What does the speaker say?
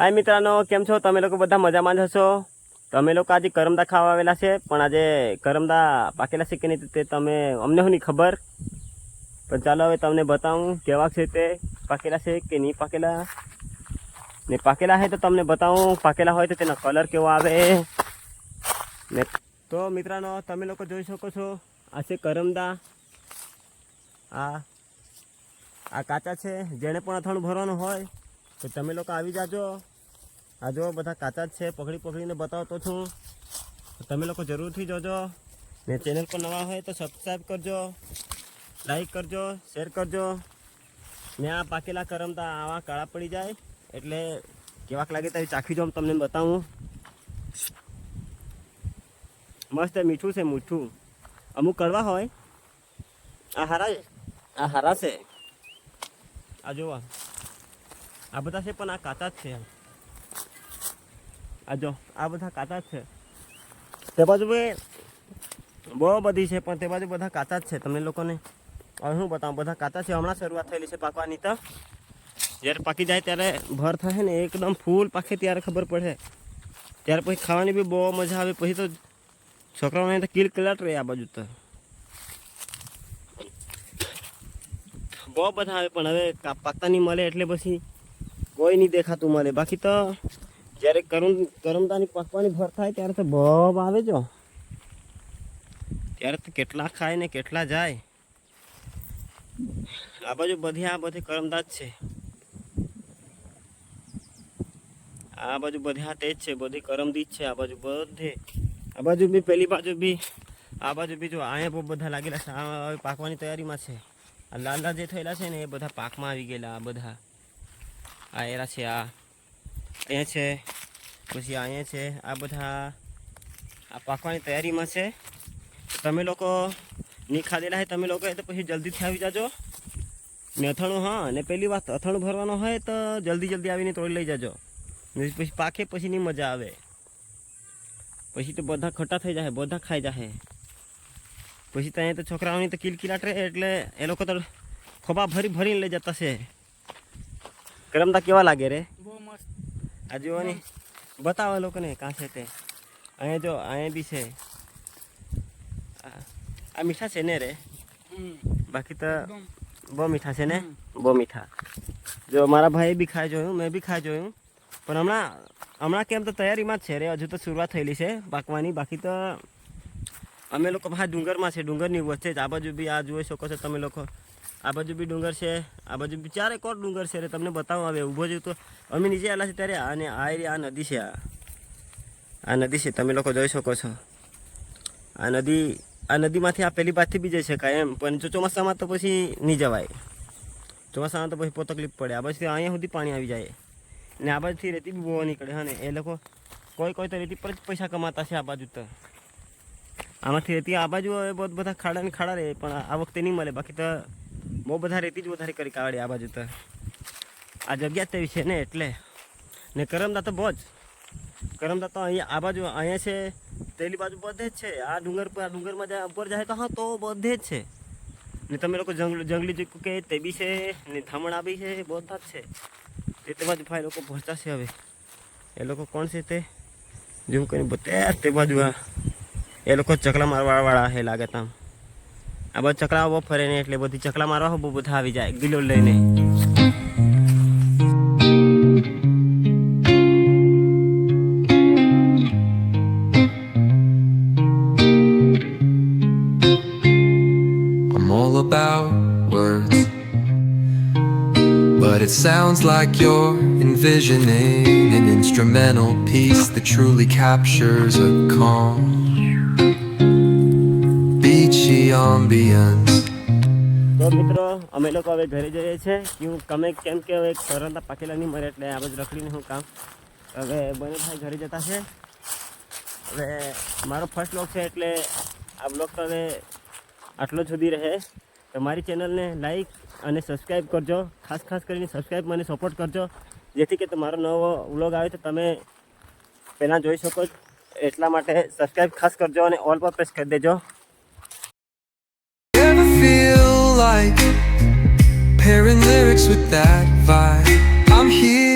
हाय मित्रांनो, केम छो तमे लोग बधा मजामां ज हशो। तमे लोग आज करमदा खावा आवेला छे, पण आज करमदा पाकेला छे के नहीं ते तमे अमने होनी खबर। पण चालो हवे तमने बताऊं केवा छे ते, पाकेला छे के नहीं पाकेला। ने पाकेला है तो तमने बताऊं, पाकेला होय तो तेनो कलर केवो आवे ने। तो मित्रांनो तमे लोग जोई शको छो आ छे करमदा। आ काचा छे, जेने पण અથાણું ભરવાનું હોય तो तमे लोग आवी जाजो। आ जो बधा काचा है, पकड़ी पकड़ी ने बतावतो छूँ, तो तमे लोग जरूर थी जोजो। ने चैनल पर नवा है तो सब्सक्राइब करजो, लाइक करजो, शेर करजो। ने आ पाकेला करमदा आवा काळा पड़ी जाए एटले केवाक लागे तो चाखी जो तमने बताऊँ। मस्त मीठू से मीठू, अमुक कड़वा होय। आ हारा से आ जो आ बधा छे पण आ काचा ज छे। आ जो आ बधा काचा ज छे। ते बाजू बहु बधी छे पण ते बाजू बधा काचा ज छे। तमने लोकोने हवे हुं बताऊं, बधा काचा छे। हमणां शरूआत थयेली छे पाकवानी। तो ज्यारे पाकी जाए त्यारे भर थाय ने एकदम फूल पाके त्यारे खबर पड़े। त्यारे पछी खावानी बी बहु मजा आवे। पछी तो छोकराओने तो किलकिलाट रहे। आ बाजू तो बहु बधा आवे पण हवे पाकता नहीं मळे एटले पछी कोई नहीं देखातुं मळे। बाकी तो જ્યારે કરમદાની પાકવાની ભર થાય ત્યારે તો બહુ આવે જો, ત્યારે તો કેટલા ખાય ને કેટલા જાય। આ બાજુ બધી કરમદા જ છે। આ બાજુ બધા તે જ છે, બધી કરમદી જ છે। આ બાજુ બધે, આ બાજુ બી પેલી બાજુ બી, આ બાજુ બી જો અહીંયા બહુ બધા લાગેલા છે। આ પાકવાની તૈયારીમાં છે। આ લાલ લાલ જે થયેલા છે ને એ બધા પાકમાં આવી ગયેલા। આ બધા આ એરા છે, આ અહીંયા છે, પછી અહીંયા છે। આ બધા આ પાકવાની તૈયારીમાં છે। તમે લોકો નહીં ખાધેલા હોય તમે લોકો તો પછી જલ્દીથી આવી જાજો ને। અથાણું, હા, ને પેલી વાત અથાણું ભરવાનું હોય તો જલ્દી આવીને તોડી લઈ જાજો। પછી પાકે પછી નહીં મજા આવે, પછી તો બધા ખટ્ટા થઈ જાય, બધા ખાઈ જાય। પછી તો અહીંયા તો છોકરાઓની તો કિલકિલાટ રહે એટલે એ લોકો તો ખોબા ભરીને લઈ જતા છે। કરમદા કેવા લાગે રે? બહુ મસ્ત। આ જોવાની बताओ लोग ने कहाँ से थे। अँ जो अँ भी से आ मीठा से ने रे, बाकी तो बहुत मीठा से ने, बहुत मीठा। जो हमारा भाई भी खाए जो हूँ, मैं भी खाए जो हूँ। पर हमणा केम तो तैयारी में छे रे, हजू तो शुरुआत थयेली छे पाकवानी। बाकी तो अमे लोग भाई डूंगर में छे, डूंगर नी वच्चे ज। आ बाजू बी आ जोई शको छो तमे लोग। आ बाजू बी डूंगर छे, आ बाजू बी चारे कोर डूंगर छे रे। तमने बताऊं हवे ऊभो जो तो अमे नीचे आवेला छे त्यारे आने आ नदी छे। आ नदी छे, तमे लोग जोई शको छो। आ नदी मांथी आ पेली बाजथी बी जई शकाय एम, पण जो ચોમાસામાં तो पछी नहीं जवाय। ચોમાસામાં तो पछी बहू तकलीफ पड़े। आ बाजूथी अहींया सुधी पाणी आवी जाए ने आ बाजूथी रेती बी बहू निकळे। हाँ, ने ए लोको कोई तो रेती पर ज पैसा कमाता छे। आ बाजू तो आमांथी रेती आ बाजू बहुत बधा खाड़ा ने खाड़ा रहे, पण आ वखते नहीं मळे। बाकी तो बहु बधा रेती ज वधारे करी काढे। आ बाजू तो आ जग्या तेवी छे ने एटले। ने करमदा तो बहुत, करमदा तो अहीं आ बाजू अहीं छे, तेली बाजू बधे ज छे। आ डूंगर में जाए ऊपर जाए तो हाँ तो बधे ज छे। ने तमे लोग जंगली जीकू के ते बी छे, ने धामणा बी छे, बधा ज छे। ते बाजू भाई लोग पहोंचता छे। हवे ए लोग कोण छे ते जूम करीने बता। ते बाजू ए लोग चकला मारवा वाळा है लागे। ताम आ बाजू चकला बहू फरे ने एटले बधी चकला मारवा बहू बधा आवी जाए गिलो लईने। All about words, but it sounds like you're envisioning an instrumental piece that truly captures a calm, beachy ambience. तो मित्रों अमे लोग हवे घरे जઈએ छे। क्यों कमे केम के हवे करमदा पाकेला नहीं मळे एटले आ बाजू रखડીને હું કામ। હવે બને ભાઈ ઘરે જતા છે। હવે મારો ફર્સ્ટ વ્લોગ છે એટલે આ વ્લોગ તો હવે આટલો જ સુધી રહે। तो मारी चेनल ने लाइक और सब्सक्राइब करजो। खास करीने सब्सक्राइब मैंने सपोर्ट करजो, जेथी के तमारो नवो व्लॉग आवे तो तमे पहला जोई शको। एटला माटे सब्सक्राइब खास करजो और ऑल पर प्रेस कर देजो। Ever feel like pairing lyrics with that vibe? I'm here